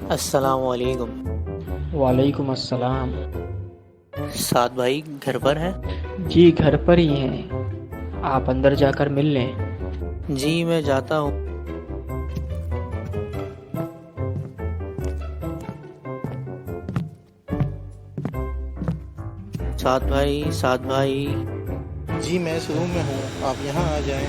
السلام علیکم۔ وعلیکم السلام۔ سعد بھائی گھر پر ہیں؟ جی گھر پر ہی ہیں، آپ اندر جا کر مل لیں۔ جی میں جاتا ہوں۔ سعد بھائی جی میں اس روم میں ہوں، آپ یہاں آ جائیں۔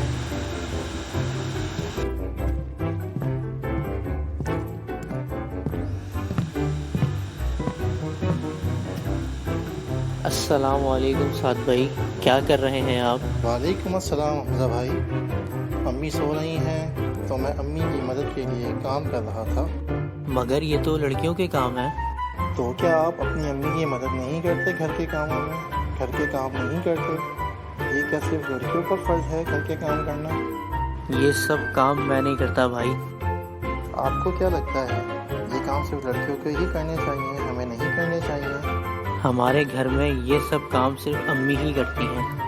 السلام علیکم سعد بھائی، کیا کر رہے ہیں آپ؟ وعلیکم السلام حمزہ بھائی، امی سو رہی ہیں تو میں امی کی مدد کے لیے کام کر رہا تھا۔ مگر یہ تو لڑکیوں کے کام ہے۔ تو کیا آپ اپنی امی کی مدد نہیں کرتے گھر کے کاموں میں؟ گھر کے کام نہیں کرتے؟ یہ کیا صرف لڑکیوں پر فرض ہے گھر کے کام کرنا؟ یہ سب کام میں نہیں کرتا بھائی۔ آپ کو کیا لگتا ہے یہ کام صرف لڑکیوں کو ہی کرنے چاہیے، ہمیں نہیں کرنے چاہیے؟ ہمارے گھر میں یہ سب کام صرف امی ہی کرتی ہیں۔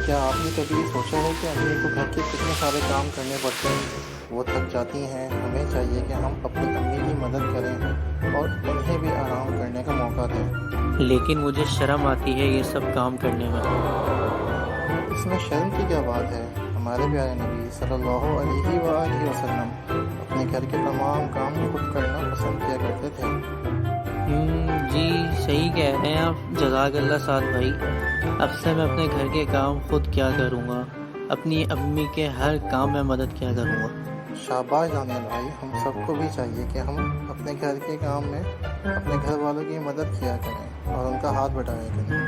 کیا آپ نے کبھی سوچا ہے کہ امی کو گھر کے کتنے سارے کام کرنے پڑتے ہیں؟ وہ تھک جاتی ہیں، ہمیں چاہیے کہ ہم اپنی امی کی مدد کریں اور انہیں بھی آرام کرنے کا موقع دیں۔ لیکن مجھے شرم آتی ہے یہ سب کام کرنے میں۔ اس میں شرم کی کیا بات ہے؟ ہمارے پیارے نبی صلی اللہ علیہ وآلہ وسلم اپنے گھر کے تمام کام خود کرنا پسند کیا کرتے تھے۔ جی صحیح کہہ رہے ہیں آپ، جزاک اللہ سعد بھائی۔ اب سے میں اپنے گھر کے کام خود کیا کروں گا، اپنی امی کے ہر کام میں مدد کیا کروں گا۔ شاباش دانیال بھائی، ہم سب کو بھی چاہیے کہ ہم اپنے گھر کے کام میں اپنے گھر والوں کی مدد کیا کریں اور ان کا ہاتھ بٹایا کریں۔